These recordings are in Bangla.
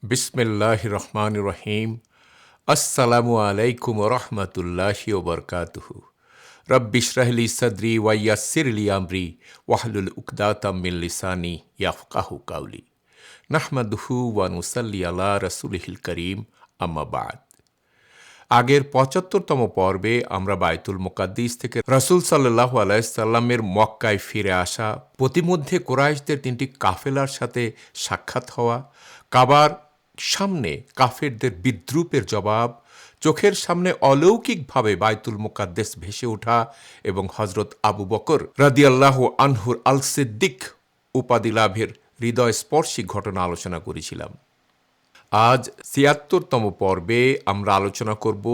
বিসমিল্লাহির রহমানির রহিম। আসসালামু আলাইকুম রহমতুল্লাহি ওবরকাতুহু। রব্বি ইশরাহলি সাদরি ওয়া ইয়াসসিরলি আমরি ওয়াহলুল উকদাতাম মিন লিসানি ইয়াফকাহু কাওলি। নাহমাদুহু ওয়া নুসাল্লি আলা রাসূলিহিল করিম, আম্মা বা'দ। আগের ৭৫তম পর্বে আমরা বায়তুল মুকাদ্দিস থেকে রাসূল সাল্লাল্লাহু আলাইহি সাল্লামের মক্কায় ফিরে আসা, পথিমধ্যে কুরাইশদের ৩টি কাফেলার সাথে সাক্ষাৎ হওয়া, কাবার সামনে কাফেরদের বিদ্রূপের জবাব, চোখের সামনে অলৌকিকভাবে বায়তুল মুকাদ্দেস ভেসে ওঠা এবং হযরত আবু বকর রাদিয়াল্লাহু আনহুর আল সিদ্দিক উপাধি লাভের হৃদয়স্পর্শী ঘটনা আলোচনা করেছিলাম। আজ ৭৬তম পর্বে আমরা আলোচনা করব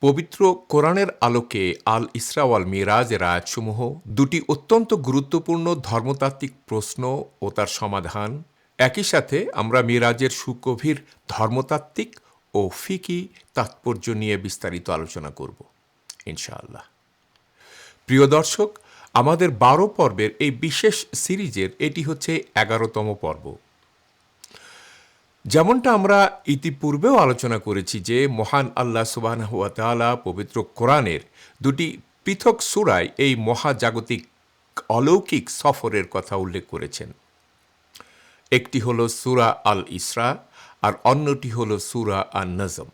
পবিত্র কোরআনের আলোকে আল ইসরা ওয়াল মিরাজের আয়াতসমূহ, দুটি অত্যন্ত গুরুত্বপূর্ণ ধর্মতাত্ত্বিক প্রশ্ন ও তার সমাধান। একই সাথে আমরা মিরাজের সুগভীর ধর্মতাত্ত্বিক ও ফিকি তাৎপর্য নিয়ে বিস্তারিত আলোচনা করব ইনশাআল্লাহ। প্রিয় দর্শক, আমাদের ১২ পর্বের এই বিশেষ সিরিজের এটি হচ্ছে ১১তম পর্ব। যেমনটা আমরা ইতিপূর্বেও আলোচনা করেছি যে মহান আল্লাহ সুবহানাহু ওয়া তাআলা পবিত্র কোরআনের দুটি পৃথক সূরায় এই মহাজাগতিক অলৌকিক সফরের কথা উল্লেখ করেছেন। একটি হল সূরা আল ইসরা আর অন্যটি হল সূরা আন-নজম।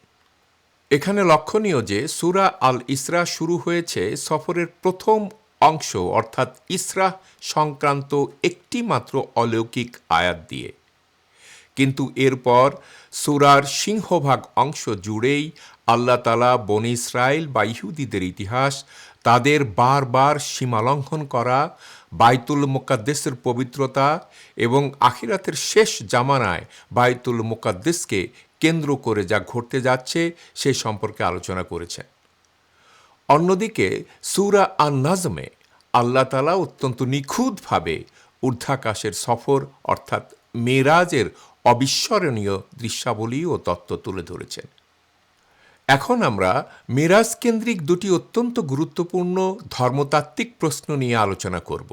এখানে লক্ষণীয় যে সূরা আল ইসরা শুরু হয়েছে সফরের প্রথম অংশ অর্থাৎ ইসরা সংক্রান্ত একটি মাত্র অলৌকিক আয়াত দিয়ে, কিন্তু এরপর সূরার সিংহভাগ অংশ জুড়েই আল্লাহ তাআলা বনী ইসরাইল বা ইহুদিদের ইতিহাস, তাদের বারবার সীমালঙ্ঘন করা, বায়তুল মুকাদ্দেসের পবিত্রতা এবং আখিরাতের শেষ জামানায় বায়তুল মুকাদ্দেসকে কেন্দ্র করে যা ঘটতে যাচ্ছে সে সম্পর্কে আলোচনা করেছেন। অন্যদিকে সূরা আন-নাজমে আল্লাহ তাআলা অত্যন্ত নিখুঁতভাবে ঊর্ধ্বাকাশের সফর অর্থাৎ মেরাজের অবিস্মরণীয় দৃশ্যাবলী ও তত্ত্ব তুলে ধরেছেন। এখন আমরা মেরাজ কেন্দ্রিক দুটি অত্যন্ত গুরুত্বপূর্ণ ধর্মতাত্ত্বিক প্রশ্ন নিয়ে আলোচনা করব।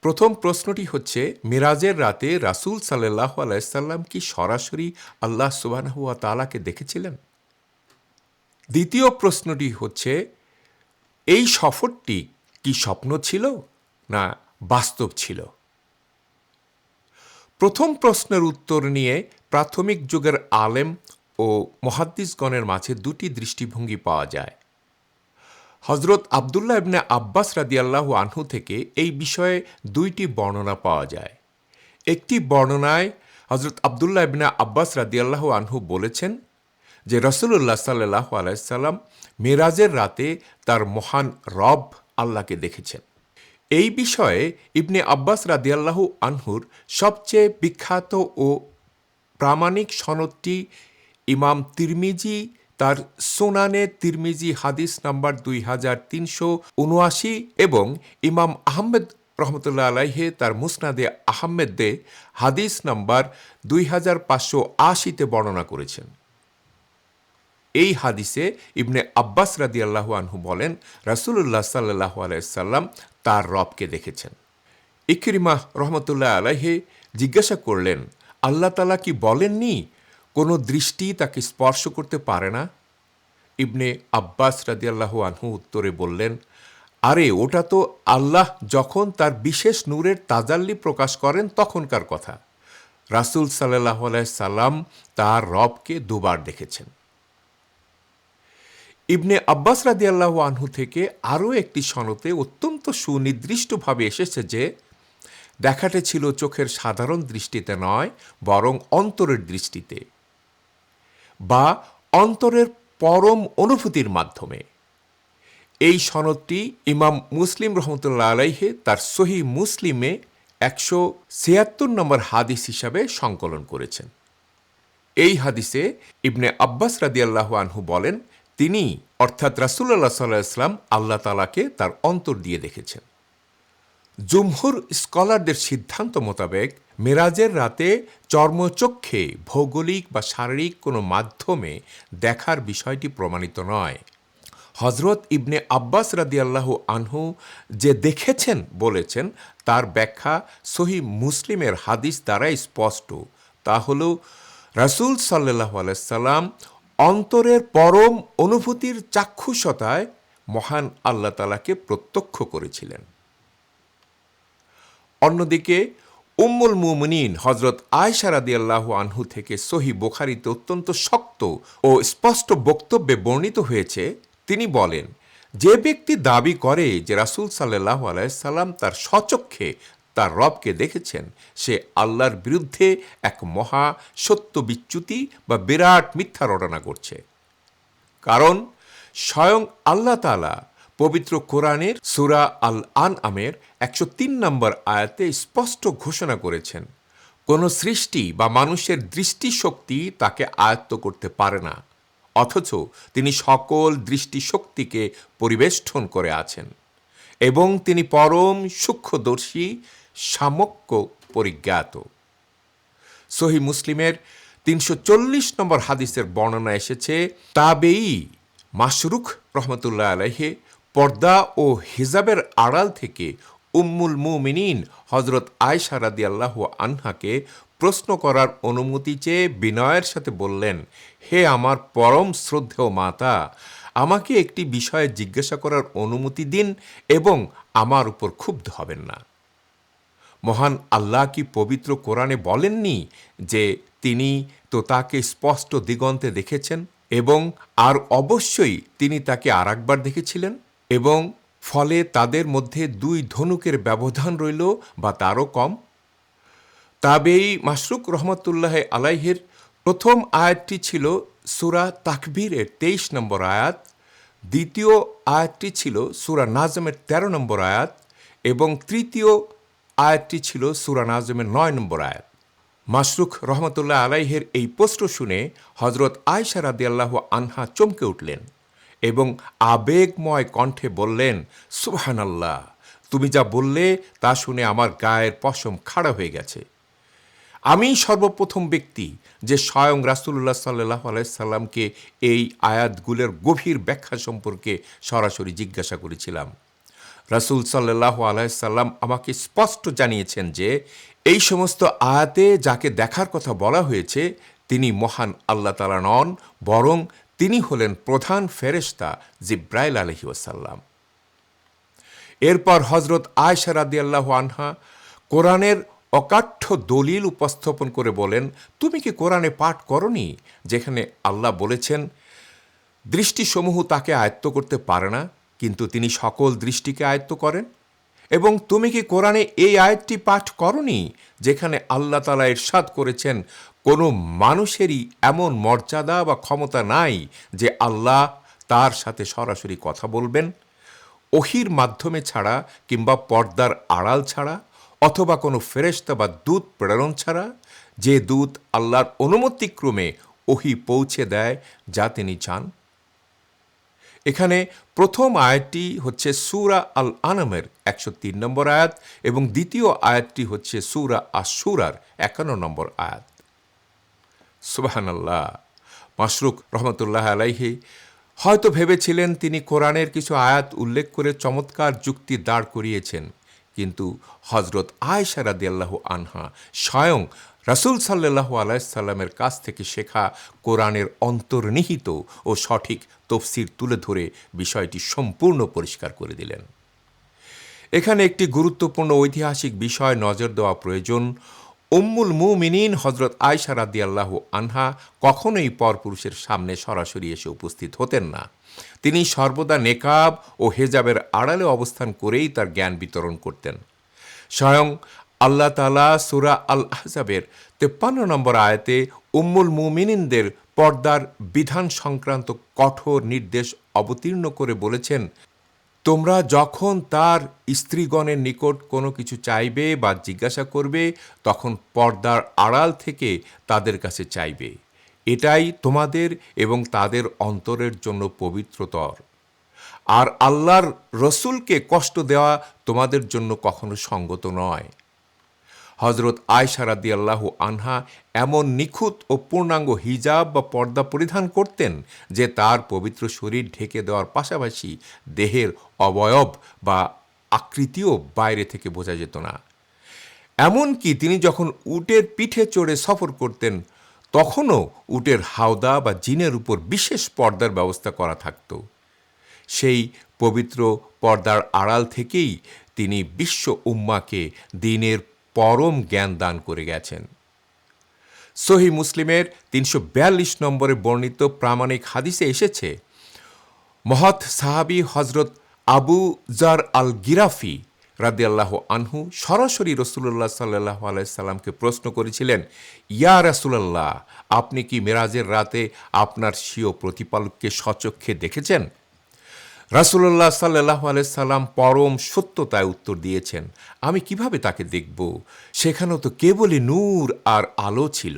প্রথম প্রশ্নটি হচ্ছে, মেরাজের রাতে রাসূল সাল্লাল্লাহু আলাইহি সাল্লাম কি সরাসরি আল্লাহ সুবহানাহু ওয়া তাআলাকে দেখেছিলেন? দ্বিতীয় প্রশ্নটি হচ্ছে, এই সফরটি কি স্বপ্ন ছিল না বাস্তব ছিল? প্রথম প্রশ্নের উত্তর নিয়ে প্রাথমিক যুগের আলেম ও মুহাদ্দিসগণের মাঝে দুটি দৃষ্টিভঙ্গি পাওয়া যায়। হযরত আব্দুল্লাহ ইবনে আব্বাস রাদিয়াল্লাহু আনহু থেকে এই বিষয়ে দুইটি বর্ণনা পাওয়া যায়। একটি বর্ণনায় হযরত আব্দুল্লাহ ইবনে আব্বাস রাদিয়াল্লাহু আনহু বলেছেন যে রাসূলুল্লাহ সাল্লাল্লাহু আলাইহি সাল্লাম মেরাজের রাতে তার মহান রব আল্লাহকে দেখেছেন। এই বিষয়ে ইবনে আব্বাস রাদিয়াল্লাহু আনহুর সবচেয়ে বিখ্যাত ও প্রামাণিক সনদটি ইমাম তিরমিজি তার সুনানে তিরমিজি হাদিস নাম্বার 2379 এবং ইমাম আহমেদ রহমতুল্লাহ আলাইহি তার মুসনাদে আহমেদে হাদিস নাম্বার 2580-তে বর্ণনা করেছেন। এই হাদিসে ইবনে আব্বাস রাদিয়াল্লাহু আনহু বলেন, রাসূলুল্লাহ সাল্লাল্লাহু আলাইহি সাল্লাম তার রবকে দেখেছেন। ইকরিমা রহমতুল্লাহ আলাইহি জিজ্ঞাসা করলেন, আল্লাহ তাআলা কি বলেননি কোনো দৃষ্টি তাকে স্পর্শ করতে পারে না? ইবনে আব্বাস রাদিয়াল্লাহু আনহু উত্তরে বললেন, আরে ওটা তো আল্লাহ যখন তার বিশেষ নূরের তাজাল্লি প্রকাশ করেন তখনকার কথা। রাসূল সাল্লাল্লাহু আলাইহি সাল্লাম তার রবকে দুবার দেখেছেন। ইবনে আব্বাস রাদিয়াল্লাহু আনহু থেকে আরও একটি সনদে অত্যন্ত সুনির্দিষ্টভাবে এসেছে যে দেখাটা ছিল চোখের সাধারণ দৃষ্টিতে নয়, বরং অন্তরের দৃষ্টিতে বা অন্তরের পরম অনুভূতির মাধ্যমে। এই সনদটি ইমাম মুসলিম রহমতুল্লাহ আলাইহি তার সহিহ মুসলিমে ১৭৬ নম্বর হাদিস হিসাবে সংকলন করেছেন। এই হাদিসে ইবনে আব্বাস রাদিয়াল্লাহু আনহু বলেন, তিনি অর্থাৎ রাসূলুল্লাহ সাল্লাল্লাহু আলাইহি ওয়াসাল্লাম আল্লাহ তাআলাকে তার অন্তর দিয়ে দেখেছেন। জুমহুর স্কলারদের সিদ্ধান্ত মোতাবেক মেরাজের রাতে চর্মচক্ষে ভৌগোলিক বা শারীরিক কোনো মাধ্যমে দেখার বিষয়টি প্রমাণিত নয়। হযরত ইবনে আব্বাস রাদিয়াল্লাহু আনহু যে দেখেছেন বলেছেন তার ব্যাখ্যা সহিহ মুসলিমের হাদিস দ্বারাই স্পষ্ট। তা হল রাসূল সাল্লাল্লাহু আলাইহি সাল্লাম অন্তরের পরম অনুভূতির চাক্ষুষতায় মহান আল্লাহ তাআলাকে প্রত্যক্ষ করেছিলেন। অন্যদিকে উম্মুল মুমিনিন হযরত আয়েশা রাদিয়াল্লাহু আনহু থেকে সহিহ বুখারীতে অত্যন্ত শক্ত ও স্পষ্ট বক্তব্যে বর্ণিত হয়েছে, তিনি বলেন, যে ব্যক্তি দাবি করে যে রাসূল সাল্লাল্লাহু আলাইহি সাল্লাম তার স্বচক্ষে তার রবকে দেখেছেন, সে আল্লাহর বিরুদ্ধে এক মহা সত্য বিচ্যুতি বা বিরাট মিথ্যা রটনা করছে। কারণ স্বয়ং আল্লাহ তাআলা পবিত্র কোরআনের সূরা আল আনআমের 103 নম্বর আয়াতে স্পষ্ট ঘোষণা করেছেন, কোনো সৃষ্টি বা মানুষের দৃষ্টিশক্তি তাকে আয়ত্ত করতে পারে না, অথচ তিনি সকল দৃষ্টিশক্তিকে পরিবেষ্টন করে আছেন এবং তিনি পরম সূক্ষ্মদর্শী, সামক্য পরিজ্ঞাত। সহিহ মুসলিমের 340 নম্বর হাদিসের বর্ণনা এসেছে, তাবেঈ মাশরুক রহমতুল্লাহ আলাইহি পর্দা ও হিজাবের আড়াল থেকে উম্মুল মুমিনিন হযরত আয়েশা রাদিয়াল্লাহু আনহাকে প্রশ্ন করার অনুমতি চেয়ে বিনয়ের সাথে বললেন, হে আমার পরম শ্রদ্ধেয় মাতা, আমাকে একটি বিষয়ে জিজ্ঞাসা করার অনুমতি দিন এবং আমার উপর ক্ষুব্ধ হবেন না। মহান আল্লাহ কি পবিত্র কোরআনে বলেননি যে তিনি তো তাকে স্পষ্ট দিগন্তে দেখেছেন এবং আর অবশ্যই তিনি তাকে আরেকবার দেখেছিলেন এবং ফলে তাদের মধ্যে 2 ধনুকের ব্যবধান রইল বা তারও কম? তাবেঈ মাশরুক রহমতুল্লাহ আলাইহির প্রথম আয়াতটি ছিল সূরা তাকবীরের 23 নম্বর আয়াত, দ্বিতীয় আয়াতটি ছিল সূরা নাজমের 13 নম্বর আয়াত এবং তৃতীয় আয়াতটি ছিল সূরা নাজমের 9 নম্বর আয়াত। মাশরুক রহমতুল্লাহ আলাইহির এই প্রশ্ন শুনে হযরত আয়েশা রাদিয়াল্লাহু আনহা চমকে উঠলেন এবং আবেগময় কণ্ঠে বললেন, সুবহানাল্লাহ, তুমি যা বললে তা শুনে আমার গায়ের পশম খাড়া হয়ে গেছে। আমি সর্বপ্রথম ব্যক্তি যে স্বয়ং রাসূলুল্লাহ সাল্লাল্লাহু আলাইহি সাল্লামকে এই আয়াতগুলোর গভীর ব্যাখ্যা সম্পর্কে সরাসরি জিজ্ঞাসা করেছিলাম। রাসূল সাল্লাল্লাহু আলাইহি সাল্লাম আমাকে স্পষ্ট জানিয়েছেন যে এই সমস্ত আয়াতে যাকে দেখার কথা বলা হয়েছে তিনি মহান আল্লাহ তাআলা নন, বরং তিনি হলেন প্রধান ফেরেশতা জিব্রাইল আলাইহিস সালাম। এরপর হযরত আয়েশা রাদিয়াল্লাহু আনহা কোরআনের অকাঠ্য দলিল উপস্থাপন করে বলেন, তুমি কি কোরআনে পাঠ করনি যেখানে আল্লাহ বলেছেন দৃষ্টিসমূহ তাকে আয়ত্ত করতে পারে না, কিন্তু তিনি সকল দৃষ্টিকে আয়ত্ত করেন? এবং তুমি কি কোরআনে এই আয়াতটি পাঠ করনি যেখানে আল্লাহ তাআলা ইরশাদ করেছেন, কোনো মানুষেরই এমন মর্যাদা বা ক্ষমতা নাই যে আল্লাহ তার সাথে সরাসরি কথা বলবেন, ওহীর মাধ্যমে ছাড়া কিংবা পর্দার আড়াল ছাড়া অথবা কোনো ফেরেশতা বা দূত প্রেরণ ছাড়া, যে দূত আল্লাহর অনুমতিক্রমে ওহী পৌঁছে দেয় যা তিনি চান। এখানে প্রথম আয়াতটি হচ্ছে সূরা আল আনআমের 103 নম্বর আয়াত এবং দ্বিতীয় আয়াতটি হচ্ছে সূরা আশ-শূরার 51 নম্বর আয়াত। সুবহানাল্লাহ, মাশরুক রহমতুল্লাহ আলাইহি হয়তো ভেবেছিলেন তিনি কোরআনের কিছু আয়াত উল্লেখ করে চমৎকার যুক্তি দাঁড় করিয়েছেন, কিন্তু হযরত আয়েশা রাদিয়াল্লাহু আনহা স্বয়ং রাসূল সাল্লাল্লাহু আলাইহি সাল্লামের কাছ থেকে শেখা কোরআনের অন্তর্নিহিত ও সঠিক তাফসীর তুলে ধরে বিষয়টি সম্পূর্ণ পরিষ্কার করে দিলেন। এখানে একটি গুরুত্বপূর্ণ ঐতিহাসিক বিষয় নজর দেওয়া প্রয়োজন। উম্মুল মুমিনিন হযরত আয়েশা রাদিয়াল্লাহু আনহা কখনোই পরপুরুষের সামনে সরাসরি এসে উপস্থিত হতেন না। তিনি সর্বদা নেকাব ও হেজাবের আড়ালে অবস্থান করেই তার জ্ঞান বিতরণ করতেন। স্বয়ং আল্লাহ তাআলা সূরা আল আহজাবের 53 নম্বর আয়াতে উম্মুল মুমিনিনদের পর্দার বিধান সংক্রান্ত কঠোর নির্দেশ অবতীর্ণ করে বলেছেন, তোমরা যখন তার স্ত্রীগণের নিকট কোনো কিছু চাইবে বা জিজ্ঞাসা করবে তখন পর্দার আড়াল থেকে তাদের কাছে চাইবে, এটাই তোমাদের এবং তাদের অন্তরের জন্য পবিত্রতর। আর আল্লাহর রসুলকে কষ্ট দেওয়া তোমাদের জন্য কখনো সঙ্গত নয়। হযরত আয়েশা রাদিয়াল্লাহু আনহা এমন নিখুঁত ও পূর্ণাঙ্গ হিজাব বা পর্দা পরিধান করতেন যে তার পবিত্র শরীর ঢেকে দেওয়ার পাশাপাশি দেহের অবয়ব বা আকৃতিও বাইরে থেকে বোঝা যেত না। এমনকি তিনি যখন উটের পিঠে চড়ে সফর করতেন তখনও উটের হাওদা বা জিনের উপর বিশেষ পর্দার ব্যবস্থা করা থাকত। সেই পবিত্র পর্দার আড়াল থেকেই তিনি বিশ্ব উম্মাকে দ্বীনের পরম জ্ঞান দান করে গেছেন। সহিহ মুসলিমের ৩৪২ নম্বরে বর্ণিত প্রামাণিক হাদিসে এসেছে, মহৎ সাহাবী হজরত আবু জার আল গিরাফি রাদিয়াল্লাহু আনহু সরাসরি রাসূলুল্লাহ সাল্লাল্লাহু আলাইহি সাল্লামকে প্রশ্ন করেছিলেন, ইয়া রাসূলুল্লাহ, আপনি কি মেরাজের রাতে আপনার স্বীয় প্রতিপালককে স্বচক্ষে দেখেছেন? রাসূলুল্লাহ সাল্লাল্লাহু আলাইহি সাল্লাম পরম সত্যতায় উত্তর দিয়েছেন, আমি কিভাবে তাকে দেখব? সেখানেও তো কেবলই নূর আর আলো ছিল।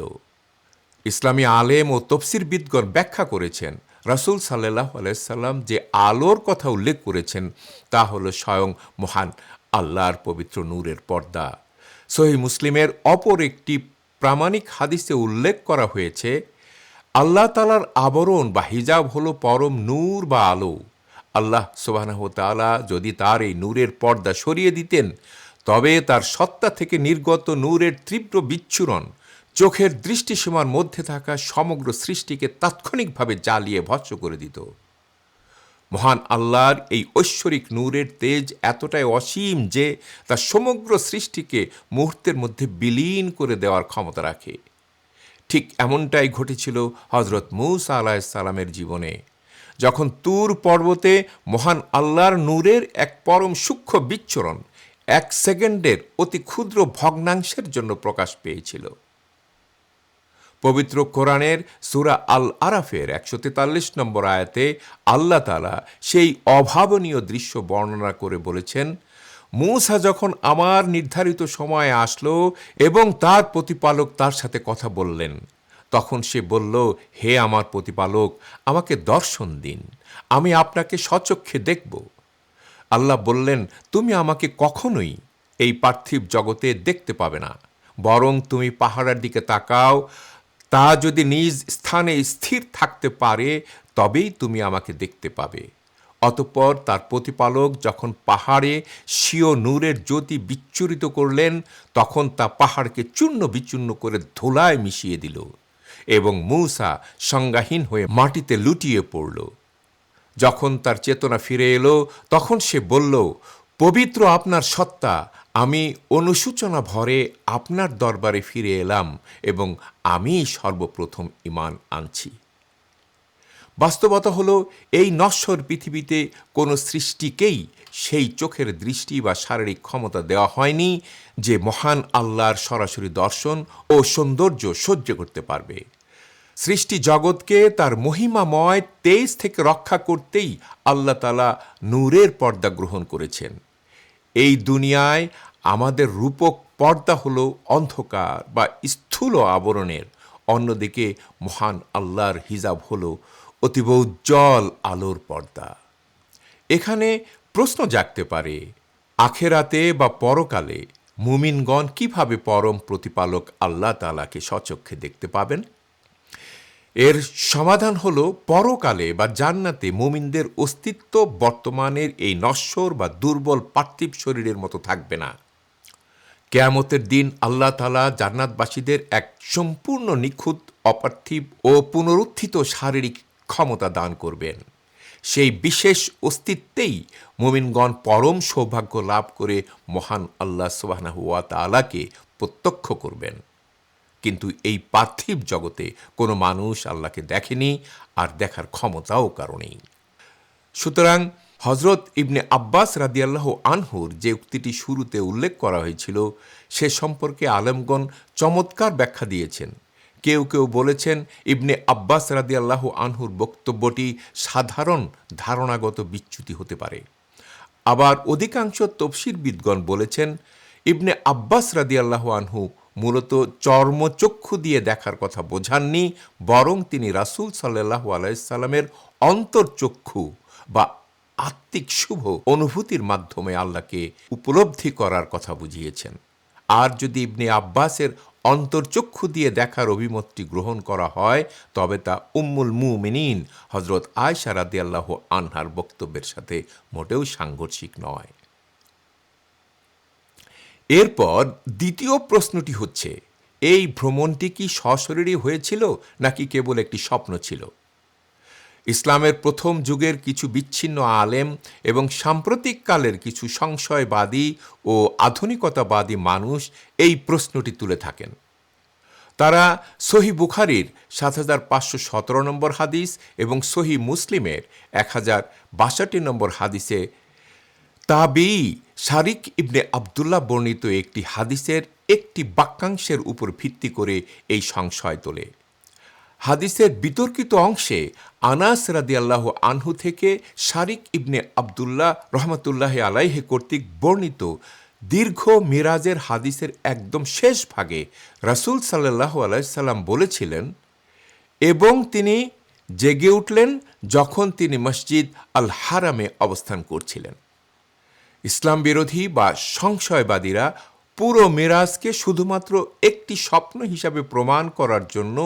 ইসলামী আলেম ও তফসিরবিদগণ ব্যাখ্যা করেছেন, রাসূল সাল্লাল্লাহু আলাইহি সাল্লাম যে আলোর কথা উল্লেখ করেছেন তা হল স্বয়ং মহান আল্লাহর পবিত্র নূরের পর্দা। সহিহ মুসলিমের অপর একটি প্রামাণিক হাদিসে উল্লেখ করা হয়েছে, আল্লাহ তাআলার আবরণ বা হিজাব হল পরম নূর বা আলো। আল্লাহ সুবহানাহু ওয়া তাআলা যদি তার এই নূরের পর্দা সরিয়ে দিতেন, তবে তার সত্তা থেকে নির্গত নূরের তীব্র বিচ্ছুরণ চোখের দৃষ্টিসীমার মধ্যে থাকা সমগ্র সৃষ্টিকে তাৎক্ষণিকভাবে জ্বালিয়ে ভস্ম করে দিত। মহান আল্লাহর এই ঐশ্বরিক নূরের তেজ এতটাই অসীম যে তা সমগ্র সৃষ্টিকে মুহূর্তের মধ্যে বিলীন করে দেওয়ার ক্ষমতা রাখে। ঠিক এমনটাই ঘটেছিল হজরত মূসা আলাইহিস সালামের জীবনে, যখন তুর পর্বতে মহান আল্লাহর নূরের এক পরম সূক্ষ্ম বিচ্ছুরণ 1 সেকেন্ডের অতি ক্ষুদ্র ভগ্নাংশের জন্য প্রকাশ পেয়েছিল। পবিত্র কোরআনের সূরা আল আরাফের 143 নম্বর আয়াতে আল্লাহ তাআলা সেই অভাবনীয় দৃশ্য বর্ণনা করে বলেছেন, মূসা যখন আমার নির্ধারিত সময়ে আসলো এবং তার প্রতিপালক তার সাথে কথা বললেন, তখন সে বলল, হে আমার প্রতিপালক, আমাকে দর্শন দিন, আমি আপনাকে স্বচক্ষে দেখব। আল্লাহ বললেন, তুমি আমাকে কখনোই এই পার্থিব জগতে দেখতে পাবে না, বরং তুমি পাহাড়ের দিকে তাকাও, তা যদি নিজ স্থানে স্থির থাকতে পারে তবেই তুমি আমাকে দেখতে পাবে। অতঃপর তার প্রতিপালক যখন পাহাড়ে স্বীয় নূরের জ্যোতি বিচ্ছুরিত করলেন, তখন তা পাহাড়কে চূর্ণ বিচূর্ণ করে ধুলায় মিশিয়ে দিল এবং মূসা সংজ্ঞাহীন হয়ে মাটিতে লুটিয়ে পড়ল। যখন তার চেতনা ফিরে এলো, তখন সে বলল, পবিত্র আপনার সত্তা, আমি অনুশোচনা ভরে আপনার দরবারে ফিরে এলাম এবং আমি সর্বপ্রথম ঈমান আনছি। বাস্তবতা হলো, এই নশ্বর পৃথিবীতে কোনো সৃষ্টিকেই সেই চোখের দৃষ্টি বা শারীরিক ক্ষমতা দেওয়া হয়নি যে মহান আল্লাহর সরাসরি দর্শন ও সৌন্দর্য সহ্য করতে পারবে। সৃষ্টি জগৎকে তার মহিমাময় তেজ থেকে রক্ষা করতেই আল্লাহ তাআলা নূরের পর্দা গ্রহণ করেছেন। এই দুনিয়ায় আমাদের রূপক পর্দা হলো অন্ধকার বা স্থূল আবরণের, অন্যদিকে মহান আল্লাহর হিজাব হলো অতীব উজ্জ্বল আলোর পর্দা। এখানে প্রশ্ন জাগতে পারে, আখেরাতে বা পরকালে মুমিনগণ কিভাবে পরম প্রতিপালক আল্লাহ তাআলাকে স্বচক্ষে দেখতে পাবেন? এর সমাধান হলো, পরকালে বা জান্নাতে মুমিনদের অস্তিত্ব বর্তমানের এই নশ্বর বা দুর্বল পার্থিব শরীরের মতো থাকবে না। কিয়ামতের দিন আল্লাহ তাআলা জান্নাতবাসীদের এক সম্পূর্ণ নিখুঁত অপার্থিব ও পুনরুত্থিত শারীরিক ক্ষমতা দান করবেন। সেই বিশেষ অস্তিত্বেই মুমিনগণ পরম সৌভাগ্য লাভ করে মহান আল্লাহ সুবহানাহু ওয়া তাআলাকে প্রত্যক্ষ করবেন। কিন্তু এই পার্থিব জগতে কোনো মানুষ আল্লাহকে দেখেনি, আর দেখার ক্ষমতাও কারো নেই। সুতরাং হজরত ইবনে আব্বাস রাদিয়াল্লাহু আনহুর যে উক্তিটি শুরুতে উল্লেখ করা হয়েছিল, সে সম্পর্কে আলেমগণ চমৎকার ব্যাখ্যা দিয়েছেন। কেউ কেউ বলেছেন, ইবনে আব্বাস রাদিয়াল্লাহু আনহুর বক্তব্যটি সাধারণ ধারণাগত বিচ্যুতি হতে পারে। আবার অধিকাংশ তফসিরবিদগণ বলেছেন, ইবনে আব্বাস রাদিয়াল্লাহু আনহু মূলত চর্মচক্ষু দিয়ে দেখার কথা বোঝাননি, বরং তিনি রাসূল সাল্লাল্লাহু আলাইহি সাল্লামের অন্তর্চক্ষু বা আত্মিক শুভ অনুভূতির মাধ্যমে আল্লাহকে উপলব্ধি করার কথা বুঝিয়েছেন। আর যদি ইবনে আব্বাসের অন্তর্চক্ষু দিয়ে দেখার অভিমতটি গ্রহণ করা হয়, তবে তা উম্মুল মুমিনিন হযরত আয়েশা রাদিয়াল্লাহু আনহার বক্তব্যের সাথে মোটেও সাংঘর্ষিক নয়। এরপর দ্বিতীয় প্রশ্নটি হচ্ছে, এই ভ্রমণটি কি সশরীরই হয়েছিল নাকি কেবল একটি স্বপ্ন ছিল? ইসলামের প্রথম যুগের কিছু বিচ্ছিন্ন আলেম এবং সাম্প্রতিক কালের কিছু সংশয়বাদী ও আধুনিকতাবাদী মানুষ এই প্রশ্নটি তুলে থাকেন। তারা সহি বুখারীর ৭৫১৭ নম্বর হাদিস এবং সহি মুসলিমের ১০৬২ নম্বর হাদিসে তাবেঈ শারিক ইবনে আবদুল্লাহ বর্ণিত একটি হাদিসের একটি বাক্যাংশের উপর ভিত্তি করে এই সংশয় তোলে। হাদিসের বিতর্কিত অংশে আনাস রাদিয়াল্লাহু আনহু থেকে শারিক ইবনে আবদুল্লাহ রহমতুল্লাহ আলাইহি কর্তৃক বর্ণিত দীর্ঘ মিরাজের হাদিসের একদম শেষ ভাগে রাসূল সাল্লাল্লাহু আলাইহি সাল্লাম বলেছিলেন, এবং তিনি জেগে উঠলেন যখন তিনি মসজিদ আল হারামে অবস্থান করছিলেন। ইসলাম বিরোধী বা সংশয়বাদীরা পুরো মিরাজকে শুধুমাত্র একটি স্বপ্ন হিসাবে প্রমাণ করার জন্য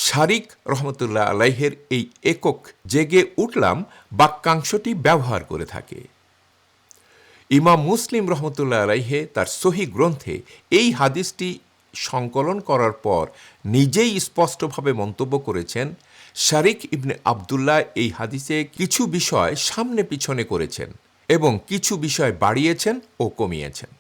শারিক রহমতুল্লাহ আলাইহের এই একক জেগে উঠলাম বাক্যাংশটি ব্যবহার করে থাকে। ইমাম মুসলিম রহমতুল্লাহ আলাইহে তার সহি গ্রন্থে এই হাদিসটি সংকলন করার পর নিজেই স্পষ্টভাবে মন্তব্য করেছেন, শারিক ইবনে আবদুল্লাহ এই হাদিসে কিছু বিষয় সামনে পিছনে করেছেন এবং কিছু বিষয় বাড়িয়েছেন ও কমিয়েছেন।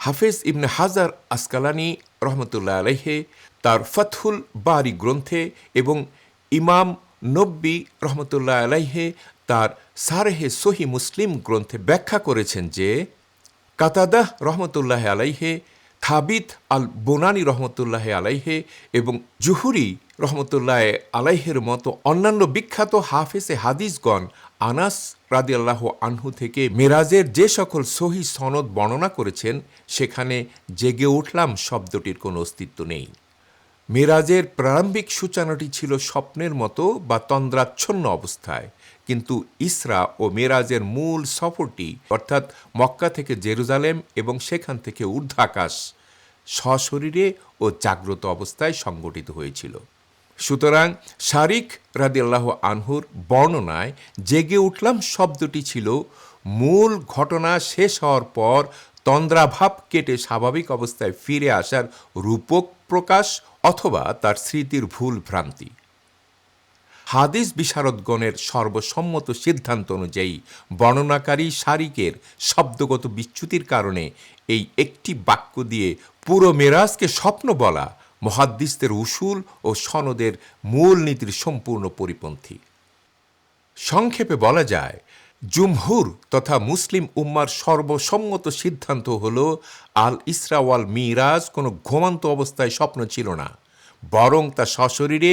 হাফেজ ইবনে হাজার আসকালানি রহমতুল্লাহ আলাইহে তার ফাতহুল বারি গ্রন্থে এবং ইমাম নব্বী রহমতুল্লাহ আলাইহে তার সারেহে সহি মুসলিম গ্রন্থে ব্যাখ্যা করেছেন যে কাতাদাহ রহমতুল্লাহ আলাইহে, থাবিত আল বোনানি রহমতুল্লাহ আলাইহে এবং জুহুরি রহমতুল্লাহ আলাইহের মতো অন্যান্য বিখ্যাত হাফেজে হাদিসগণ আনাস রাদিয়াল্লাহু আনহু থেকে মেরাজের যে সকল সহি সনদ বর্ণনা করেছেন সেখানে জেগে উঠলাম শব্দটির কোনো অস্তিত্ব নেই। মেরাজের প্রারম্ভিক সূচনাটি ছিল স্বপ্নের মতো বা তন্দ্রাচ্ছন্ন অবস্থায়, কিন্তু ইসরা ও মেরাজের মূল সফরটি অর্থাৎ মক্কা থেকে জেরুজালেম এবং সেখান থেকে ঊর্ধ্বাকাশ সশরীরে ও জাগ্রত অবস্থায় সংগঠিত হয়েছিল। সুতরাং শারিক রাদিয়াল্লাহু আনহুর বর্ণনায় জেগে উঠলাম শব্দটি ছিল মূল ঘটনা শেষ হওয়ার পর তন্দ্রাভাব কেটে স্বাভাবিক অবস্থায় ফিরে আসার রূপক প্রকাশ অথবা তার স্মৃতির ভুল ভ্রান্তি। হাদিস বিশারদগণের সর্বসম্মত সিদ্ধান্ত অনুযায়ী বর্ণনাকারী শারিকের শব্দগত বিচ্যুতির কারণে এই একটি বাক্য দিয়ে পুরো মেরাজকে স্বপ্ন বলা মুহাদ্দিসদের উসুল ও সনদের মূল নীতির সম্পূর্ণ পরিপন্থী। সংক্ষেপে বলা যায়, জুমহুর তথা মুসলিম উম্মার সর্বসম্মত সিদ্ধান্ত হল আল ইসরা ওয়াল মিরাজ কোনো ঘুমন্ত অবস্থায় স্বপ্ন ছিল না, বরং তা সশরীরে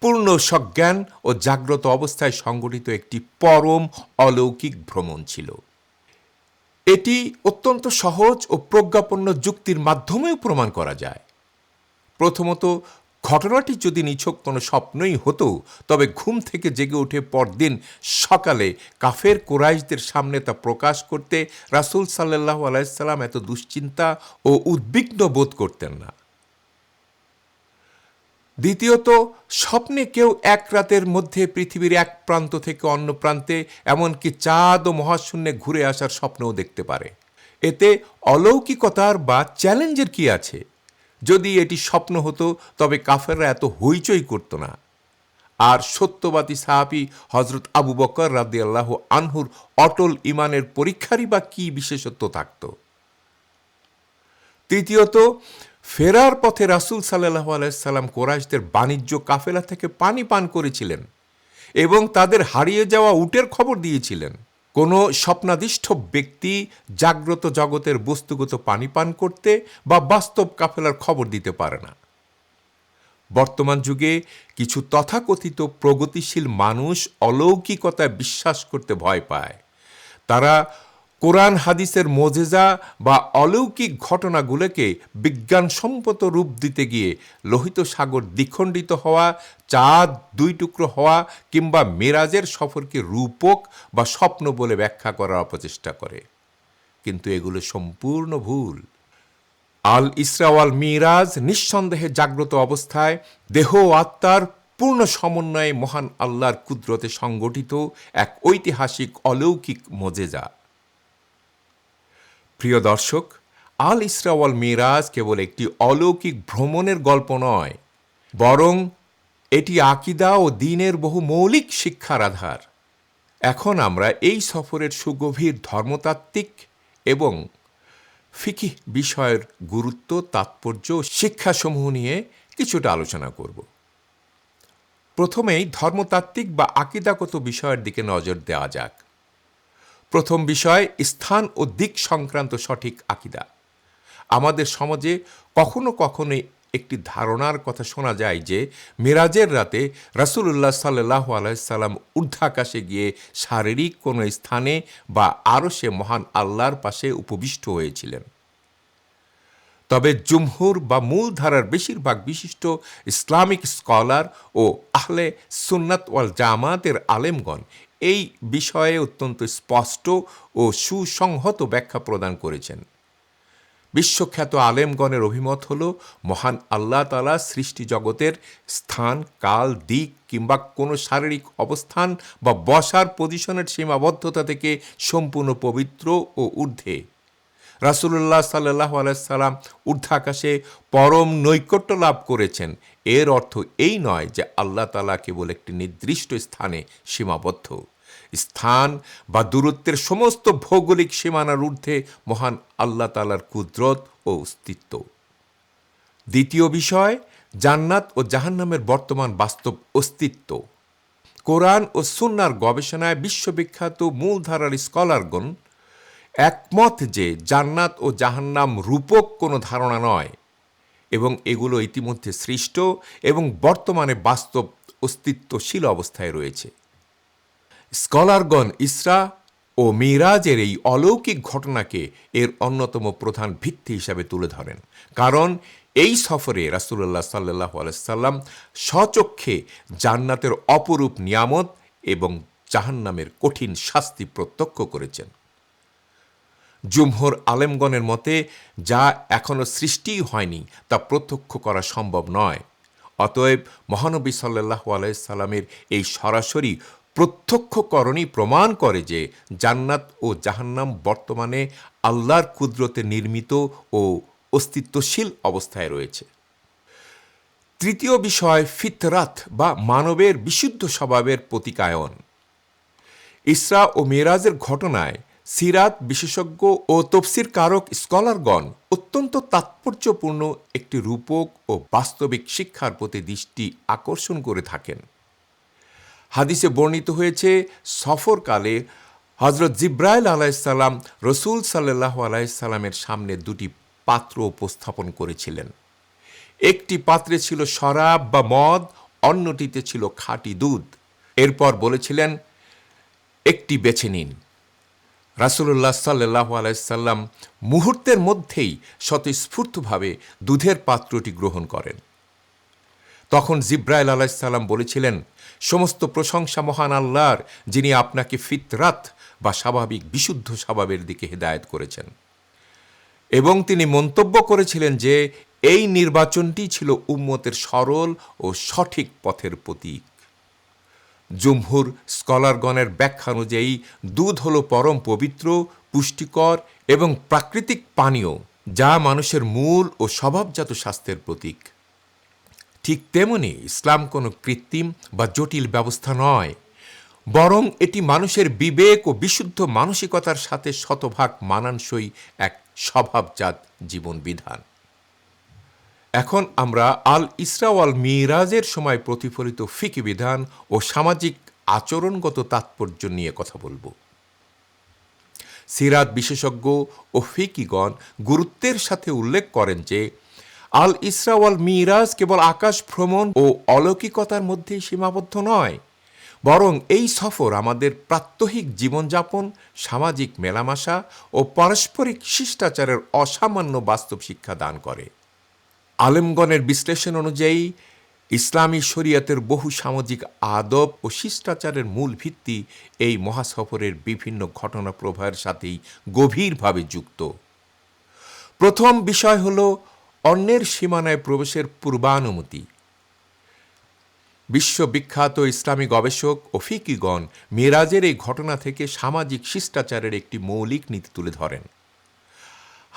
পূর্ণ সজ্ঞান ও জাগ্রত অবস্থায় সংগঠিত একটি পরম অলৌকিক ভ্রমণ ছিল। এটি অত্যন্ত সহজ ও প্রজ্ঞাপন্য যুক্তির মাধ্যমেও প্রমাণ করা যায়। প্রথমত, ঘটনাটি যদি নিছক কোনো স্বপ্নই হতো তবে ঘুম থেকে জেগে উঠে পরদিন সকালে কাফের কুরাইশদের সামনে তা প্রকাশ করতে রাসূল সাল্লাল্লাহু আলাইহি সাল্লাম এত দুশ্চিন্তা ও উদ্বিগ্ন বোধ করতেন না। দ্বিতীয়ত, স্বপ্নে কেউ এক রাতের মধ্যে পৃথিবীর এক প্রান্ত থেকে অন্য প্রান্তে এমনকি চাঁদ ও মহাশূন্যে ঘুরে আসার স্বপ্নও দেখতে পারে। এতে অলৌকিকতার বা চ্যালেঞ্জের কি আছে? যদি এটি স্বপ্ন হতো তবে কাফেররা এত হইচই করত না। আর সত্যবাদী সাহাবী হযরত আবু বকর রাদিয়াল্লাহু আনহুর অটল ঈমানের পরীক্ষারই বা কি বিশেষত্ব থাকত? তৃতীয়ত, ফেরার পথে রাসূল সাল্লাল্লাহু আলাইহি সাল্লাম কুরাইশদের বাণিজ্য কাফেলা থেকে পানি পান করেছিলেন এবং তাদের হারিয়ে যাওয়া উটের খবর দিয়েছিলেন। কোনো স্বপ্নাদিষ্ঠ ব্যক্তি জাগ্রত জগতের বস্তুগত পানি পান করতে বা বাস্তব কাফেলার খবর দিতে পারে না। বর্তমান যুগে কিছু তথাকথিত প্রগতিশীল মানুষ অলৌকিকতায় বিশ্বাস করতে ভয় পায়। তারা কোরআন হাদিসের মোজেজা বা অলৌকিক ঘটনাগুলোকে বিজ্ঞানসম্মত রূপ দিতে গিয়ে লোহিত সাগর দ্বিখণ্ডিত হওয়া, চাঁদ দুই টুকরো হওয়া কিংবা মেরাজের সফরকে রূপক বা স্বপ্ন বলে ব্যাখ্যা করার অপচেষ্টা করে, কিন্তু এগুলো সম্পূর্ণ ভুল। আল ইসরা ওয়াল মিরাজ নিঃসন্দেহে জাগ্রত অবস্থায় দেহ ও আত্মার পূর্ণ সমন্বয়ে মহান আল্লাহর কুদরতে সংগঠিত এক ঐতিহাসিক অলৌকিক মোজেজা। প্রিয় দর্শক, আল ইসরা ওয়াল মিরাজ কেবল একটি অলৌকিক ভ্রমণের গল্প নয়, বরং এটি আকীদা ও দ্বীনের বহু মৌলিক শিক্ষার আধার। এখন আমরা এই সফরের সুগভীর ধর্মতাত্ত্বিক এবং ফিকহ বিষয়ের গুরুত্ব, তাৎপর্য ও শিক্ষাসমূহ নিয়ে কিছুটা আলোচনা করব। প্রথমেই ধর্মতাত্ত্বিক বা আকীদাগত বিষয়ের দিকে নজর দেওয়া যাক। প্রথম বিষয়, স্থান ও দিক সংক্রান্ত সঠিক আকীদা। আমাদের সমাজে কখনো কখনো একটি ধারণার কথা শোনা যায় যে মেরাজের রাতে রাসূলুল্লাহ সাল্লাল্লাহু আলাইহি সাল্লাম ঊর্ধ্বাকাশে গিয়ে শারীরিক কোনো স্থানে বা আরশে মহান আল্লাহর পাশে উপবিষ্ট হয়েছিলেন। তবে জুমহুর বা মূলধারার বেশিরভাগ বিশিষ্ট ইসলামিক স্কলার ও আহলে সুন্নাত ওয়াল জামাতের আলেমগণ এই বিষয়ে অত্যন্ত স্পষ্ট ও সুসংহত ব্যাখ্যা প্রদান করেছেন। বিশ্বখ্যাত আলেমগণের অভিমত হল, মহান আল্লাহ তাআলা সৃষ্টি জগতের স্থান, কাল, দিক কিংবা কোনো শারীরিক অবস্থান বা বসার পজিশনের সীমাবদ্ধতা থেকে সম্পূর্ণ পবিত্র ও ঊর্ধ্বে। রাসূলুল্লাহ সাল্লাল্লাহু আলাইহি সাল্লাম ঊর্ধ্বাকাশে পরম নৈকট্য লাভ করেছেন। এর অর্থ এই নয় যে আল্লাহ তাআলা কেবল একটি নির্দিষ্ট স্থানে সীমাবদ্ধ। স্থান বা দূরত্বের সমস্ত ভৌগোলিক সীমানার ঊর্ধ্বে মহান আল্লাহ তাআলার কুদরত ও অস্তিত্ব। দ্বিতীয় বিষয়, জান্নাত ও জাহান্নামের বর্তমান বাস্তব অস্তিত্ব। কোরআন ও সুন্নাহর গবেষণায় বিশ্ববিখ্যাত মূলধারার স্কলারগণ একমত যে জান্নাত ও জাহান্নাম রূপক কোনো ধারণা নয় এবং এগুলো ইতিমধ্যে সৃষ্ট এবং বর্তমানে বাস্তব অস্তিত্বশীল অবস্থায় রয়েছে। স্কলারগণ ইসরা ও মিরাজের এই অলৌকিক ঘটনাকে এর অন্যতম প্রধান ভিত্তি হিসাবে তুলে ধরেন, কারণ এই সফরে রাসূলুল্লাহ সাল্লাল্লাহু আলাইহি সাল্লাম স্বচক্ষে জান্নাতের অপরূপ নিয়ামত এবং জাহান্নামের কঠিন শাস্তি প্রত্যক্ষ করেছেন। জুমহুর আলেমগণের মতে যা এখনও সৃষ্টিই হয়নি তা প্রত্যক্ষ করা সম্ভব নয়। অতএব মহানবী সাল্লাল্লাহু আলাইহি সাল্লামের এই সরাসরি প্রত্যক্ষকরণই প্রমাণ করে যে জান্নাত ও জাহান্নাম বর্তমানে আল্লাহর কুদরতে নির্মিত ও অস্তিত্বশীল অবস্থায় রয়েছে। তৃতীয় বিষয়, ফিতরাত বা মানবের বিশুদ্ধ স্বভাবের প্রতিকায়ন। ইসরা ও মেরাজের ঘটনায় সিরাত বিশেষজ্ঞ ও তফসির কারক স্কলারগণ অত্যন্ত তাৎপর্যপূর্ণ একটি রূপক ও বাস্তবিক শিক্ষার প্রতি দৃষ্টি আকর্ষণ করে থাকেন। হাদিসে বর্ণিত হয়েছে, সফরকালে হযরত জিবরাইল আলাইহিস সালাম রাসূল সাল্লাল্লাহু আলাইহি সাল্লামের সামনে দুটি পাত্র উপস্থাপন করেছিলেন। একটি পাত্রে ছিল শরাব বা মদ, অন্যটিতে ছিল খাঁটি দুধ। এরপর বলেছিলেন, একটি বেছে নিন। রাসূলুল্লাহ সাল্লাল্লাহু আলাইহি সাল্লাম মুহূর্তের মধ্যেই স্বতঃস্ফূর্তভাবে দুধের পাত্রটি গ্রহণ করেন। তখন জিবরাইল আলাইহিস সালাম বলেছিলেন, সমস্ত প্রশংসা মহান আল্লাহর, যিনি আপনাকে ফিতরাত বা স্বাভাবিক বিশুদ্ধ স্বভাবের দিকে হেদায়েত করেছেন। এবং তিনি মন্তব্য করেছিলেন যে এই নির্বাচনটি ছিল উম্মতের সরল ও সঠিক পথের প্রতীক। জুমহুর স্কলারগণের ব্যাখ্যা অনুযায়ী দুধ হল পরম পবিত্র, পুষ্টিকর এবং প্রাকৃতিক পানীয়, যা মানুষের মূল ও স্বভাবজাত স্বাস্থ্যের প্রতীক। ঠিক তেমনি ইসলাম কোনো কৃত্রিম বা জটিল ব্যবস্থা নয়, বরং এটি মানুষের বিবেক ও বিশুদ্ধ মানসিকতার সাথে শতভাগ মানানসই এক স্বভাবজাত জীবন বিধান। এখন আমরা আল ইসরা ওয়াল মিরাজের সময় প্রতিফলিত ফিকহ বিধান ও সামাজিক আচরণগত তাৎপর্য নিয়ে কথা বলবো। সিরাত বিশেষজ্ঞ ও ফিকহিগণ গুরুত্বের সাথে উল্লেখ করেন যে আল ইসরা ওয়াল মিরাজ কেবল আকাশ ভ্রমণ ও অলৌকিকতার মধ্যেই সীমাবদ্ধ নয়, বরং এই সফর আমাদের প্রাত্যহিক জীবনযাপন, সামাজিক মেলামেশা ও পারস্পরিক শিষ্টাচারের অসামান্য বাস্তব শিক্ষা দান করে। আলেমগণের বিশ্লেষণ অনুযায়ী ইসলামী শরিয়তের বহু সামাজিক আদব ও শিষ্টাচারের মূল ভিত্তি এই মহাসফরের বিভিন্ন ঘটনা প্রবাহের সাথেই গভীরভাবে যুক্ত। প্রথম বিষয় হল অন্যের সীমানায় প্রবেশের পূর্বানুমতি। বিশ্ববিখ্যাত ইসলামী গবেষক ও ফিকহিগণ মেরাজের এই ঘটনা থেকে সামাজিক শিষ্টাচারের একটি মৌলিক নীতি তুলে ধরেন।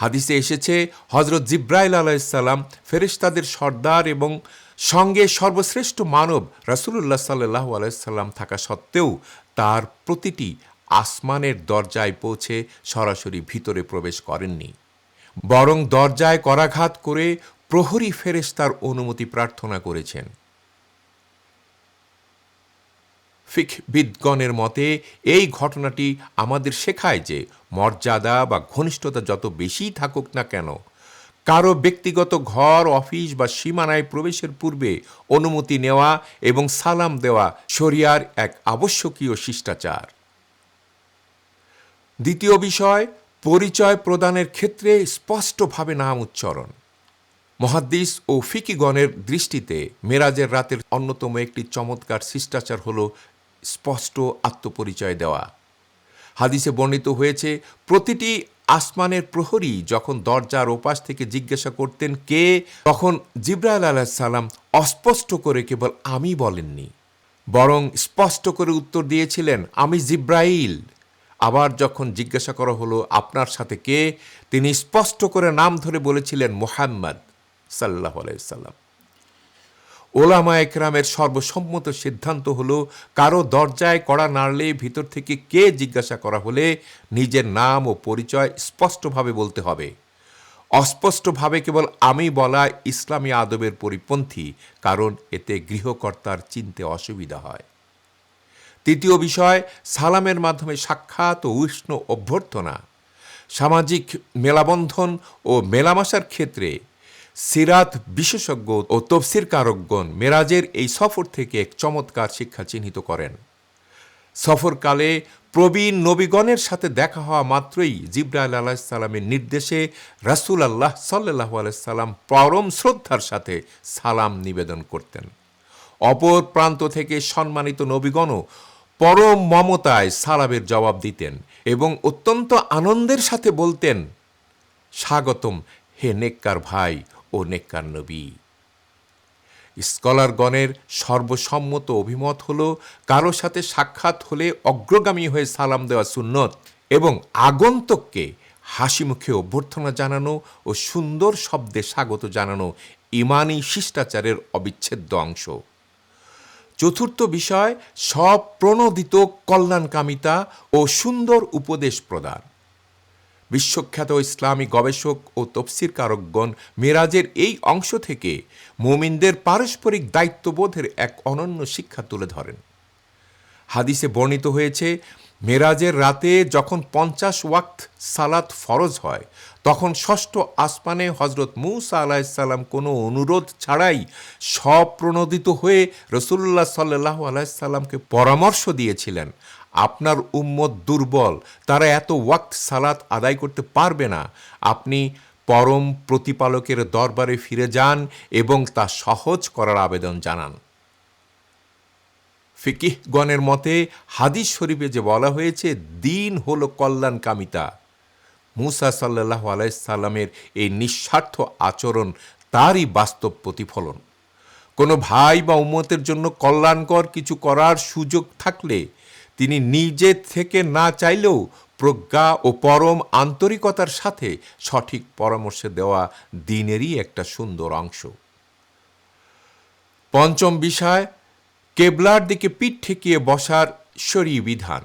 হাদিসে এসেছে হজরত জিব্রাইল আলাইহিসসালাম ফেরেশতাদের সর্দার এবং সঙ্গে সর্বশ্রেষ্ঠ মানব রাসূলুল্লাহ সাল্লাল্লাহু আলাইহি সাল্লাম থাকা সত্ত্বেও তার প্রতিটি আসমানের দরজায় পৌঁছে সরাসরি ভিতরে প্রবেশ করেননি, বরং দরজায় করাঘাত করে প্রহরী ফেরেশতার অনুমতি প্রার্থনা করেছেন। ফিকহবিদগণের মতে এই ঘটনাটি আমাদের শেখায় যে মর্যাদা বা ঘনিষ্ঠতা যত বেশি থাকুক না কেন, কারো ব্যক্তিগত ঘর, অফিস বা সীমানায় প্রবেশের পূর্বে অনুমতি নেওয়া এবং সালাম দেওয়া শরিয়ার এক আবশ্যকীয় শিষ্টাচার। দ্বিতীয় বিষয়, পরিচয় প্রদানের ক্ষেত্রে স্পষ্টভাবে নাম উচ্চারণ। মুহাদ্দিস ও ফিকিগণের দৃষ্টিতে মেরাজের রাতের অন্যতম একটি চমৎকার শিষ্টাচার হল স্পষ্ট আত্মপরিচয় দেওয়া। হাদিসে বর্ণিত হয়েছে, প্রতিটি আসমানের প্রহরী যখন দরজার ওপাশ থেকে জিজ্ঞাসা করতেন কে, তখন জিবরাইল আলাইহিস সালাম অস্পষ্ট করে কেবল আমি বলেননি, বরং স্পষ্ট করে উত্তর দিয়েছিলেন, আমি জিব্রাইল। আবার যখন জিজ্ঞাসা করা হলো আপনার সাথে কে, তিনি স্পষ্ট করে নাম ধরে বলেছিলেন মুহাম্মদ সাল্লাল্লাহু আলাইহি সাল্লাম। ওলামা একরামের সর্বসম্মত সিদ্ধান্ত হলো, কারো দরজায় কড়া নাড়লে ভিতর থেকে কে জিজ্ঞাসা করা হলে নিজের নাম ও পরিচয় স্পষ্টভাবে বলতে হবে। অস্পষ্টভাবে কেবল আমি বলা ইসলামী আদবের পরিপন্থী, কারণ এতে গৃহকর্তার চিনতে অসুবিধা হয়। তৃতীয় বিষয়, সালামের মাধ্যমে সাক্ষাৎ ও উষ্ণ অভ্যর্থনা। সামাজিক মেলাবন্ধন ও মেলামেশার ক্ষেত্রে সিরাত বিশেষজ্ঞ ও তফসিরকারকগণ মেরাজের এই সফর থেকে এক চমৎকার শিক্ষা চিহ্নিত করেন। সফরকালে প্রবীণ নবীগণের সাথে দেখা হওয়া মাত্রই জিবরাইল আলাইহিস সালামের নির্দেশে রাসূলুল্লাহ সাল্লাল্লাহু আলাইহি সাল্লাম পরম শ্রদ্ধার সাথে সালাম নিবেদন করতেন। অপর প্রান্ত থেকে সম্মানিত নবীগণও পরম মমতায় সালামের জবাব দিতেন এবং অত্যন্ত আনন্দের সাথে বলতেন, স্বাগতম হে নেককার ভাই ও নেককার নবী। স্কলারগণের সর্বসম্মত অভিমত হল, কারো সাথে সাক্ষাৎ হলে অগ্রগামী হয়ে সালাম দেওয়া সুন্নত এবং আগন্তুককে হাসি মুখে অভ্যর্থনা জানানো ও সুন্দর শব্দে স্বাগত জানানো ঈমানি শিষ্টাচারের অবিচ্ছেদ্য অংশ। চতুর্থ বিষয়, স্বপ্রণোদিত কল্যাণকামিতা ও সুন্দর উপদেশ প্রদান। বিশ্বখ্যাত ইসলামী গবেষক ও তফসিরকারকগণ মেরাজের এই অংশ থেকে মুমিনদের পারস্পরিক দায়িত্ববোধের এক অনন্য শিক্ষা তুলে ধরেন। হাদিসে বর্ণিত হয়েছে, মেরাজের রাতে যখন 50 ওয়াক্ত সালাত ফরজ হয়, তখন ষষ্ঠ আসমানে হজরত মূসা আলাইহিস সালাম কোনো অনুরোধ ছাড়াই স্বপ্রণোদিত হয়ে রাসূলুল্লাহ সাল্লাল্লাহু আলাইহি সাল্লামকে পরামর্শ দিয়েছিলেন, আপনার উম্মত দুর্বল, তারা এত ওয়াক্ত সালাত আদায় করতে পারবে না, আপনি পরম প্রতিপালকের দরবারে ফিরে যান এবং তা সহজ করার আবেদন জানান। ফিকিহগণের মতে হাদিস শরীফে যে বলা হয়েছে দিন হলো কল্যাণকামিতা, মূসা সাল্লাল্লাহু আলাইহি সাল্লামের এই নিঃস্বার্থ আচরণ তারই বাস্তব প্রতিফলন। কোনো ভাই বা উম্মতের জন্য কল্যাণকর কিছু করার সুযোগ থাকলে তিনি নিজে থেকে না চাইলেও প্রজ্ঞা ও পরম আন্তরিকতার সাথে সঠিক পরামর্শ দেওয়া দ্বীনেরই একটা সুন্দর অংশ। পঞ্চম বিষয়, কেবলার দিকে পিঠ ঠেকিয়ে বসার শরঈ বিধান।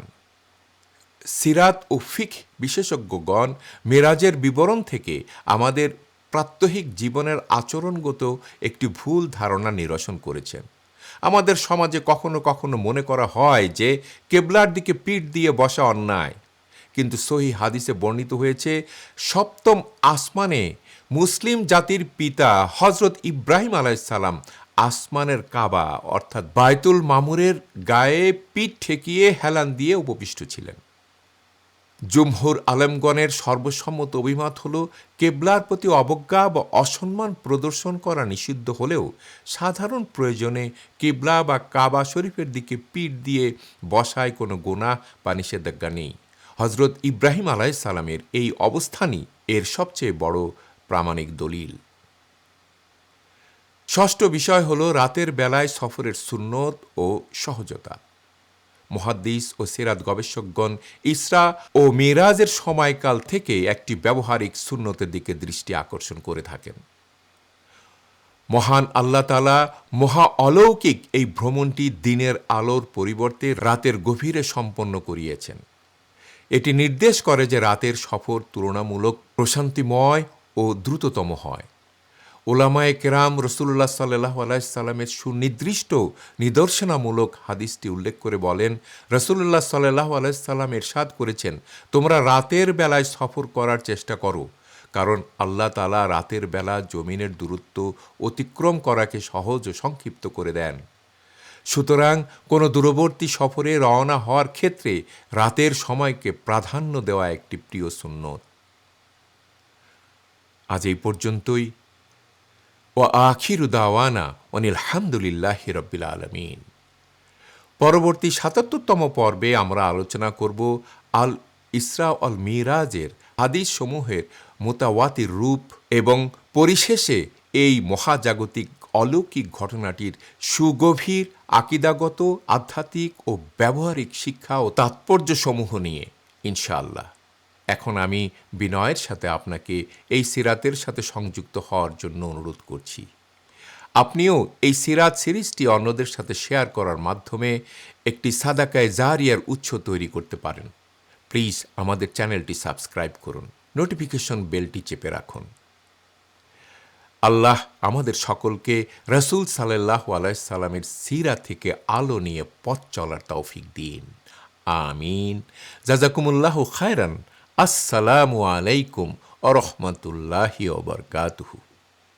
সিরাত ও ফিকহ বিশেষজ্ঞগণ মেরাজের বিবরণ থেকে আমাদের প্রাত্যহিক জীবনের আচরণগত একটি ভুল ধারণা নিরসন করেছেন। আমাদের সমাজে কখনো কখনো মনে করা হয় যে কেবলার দিকে পিঠ দিয়ে বসা অন্যায়, কিন্তু সহিহ হাদিসে বর্ণিত হয়েছে, সপ্তম আসমানে মুসলিম জাতির পিতা হজরত ইব্রাহিম আলাইহিস সালাম আসমানের কাবা অর্থাৎ বায়তুল মামুরের গায়ে পিঠ ঠেকিয়ে হেলান দিয়ে উপবিষ্ট ছিলেন। জুমহুর আলেমগণের সর্বসম্মত অভিমত হল, কেবলার প্রতি অবজ্ঞা বা অসম্মান প্রদর্শন করা নিষিদ্ধ হলেও সাধারণ প্রয়োজনে কেবলা বা কাবা শরীফের দিকে পিঠ দিয়ে বসায় কোনো গুনাহ বা নিষেধাজ্ঞা নেই। হজরত ইব্রাহিম আলাইহিস সালামের এই অবস্থানই এর সবচেয়ে বড় প্রামাণিক দলিল। ষষ্ঠ বিষয় হল রাতের বেলায় সফরের সুন্নত ও সহজতা। মুহাদ্দিস ও সিরাত গবেষকগণ ইসরা ও মিরাজের সময়কাল থেকে একটি ব্যবহারিক সুন্নতের দিকে দৃষ্টি আকর্ষণ করে থাকেন। মহান আল্লাহ তাআলা মহা অলৌকিক এই ভ্রমণটি দিনের আলোর পরিবর্তে রাতের গভীরে সম্পন্ন করিয়েছেন। এটি নির্দেশ করে যে রাতের সফর তুলনামূলক প্রশান্তিময় ও দ্রুততম হয়। উলামায়ে কেরাম রাসূলুল্লাহ সাল্লাল্লাহু আলাইহি সাল্লামের সুনির্দিষ্ট নিদর্শনামূলক হাদিসটি উল্লেখ করে বলেন, রাসূলুল্লাহ সাল্লাল্লাহু আলাইহি সাল্লাম ইরশাদ করেছেন, তোমরা রাতের বেলায় সফর করার চেষ্টা করো, কারণ আল্লাহ তাআলা রাতের বেলা জমিনের দূরত্ব অতিক্রম করাকে সহজ ও সংক্ষিপ্ত করে দেন। সুতরাং কোনো দূরবর্তী সফরে রওনা হওয়ার ক্ষেত্রে রাতের সময়কে প্রাধান্য দেওয়া একটি প্রিয় সুন্নত। আজ এই পর্যন্তই। ওয়া আখিরু দাওয়ানা অনিল হামদুলিল্লাহি রাব্বিল আলামিন। পরবর্তী ৭৭তম পর্বে আমরা আলোচনা করব আল ইসরা অল মিরাজের হাদিস সমূহের মুতাওয়াতির রূপ এবং পরিশেষে এই মহাজাগতিক অলৌকিক ঘটনাটির সুগভীর আকিদাগত, আধ্যাত্মিক ও ব্যবহারিক শিক্ষা ও তাৎপর্যসমূহ নিয়ে ইনশাআল্লাহ। এখন আমি বিনয়ের সাথে আপনাকে এই সিরাতের সাথে সংযুক্ত হওয়ার জন্য অনুরোধ করছি। আপনিও এই সিরাত সিরিজটি অন্যদের সাথে শেয়ার করার মাধ্যমে একটি সাদাকায়ে জারিয়ার উৎস তৈরি করতে পারেন। প্লিজ আমাদের চ্যানেলটি সাবস্ক্রাইব করুন, নোটিফিকেশন বেলটি চেপে রাখুন। আল্লাহ আমাদের সকলকে রাসূল সাল্লাল্লাহু আলাইহি সাল্লামের সিরাত থেকে আলো নিয়ে পথ চলার তৌফিক দিন। আমিন। জাযাকুমুল্লাহু খায়রান। আসসালামু আলাইকুম ওয়া রাহমাতুল্লাহি ওয়া বারাকাতুহু।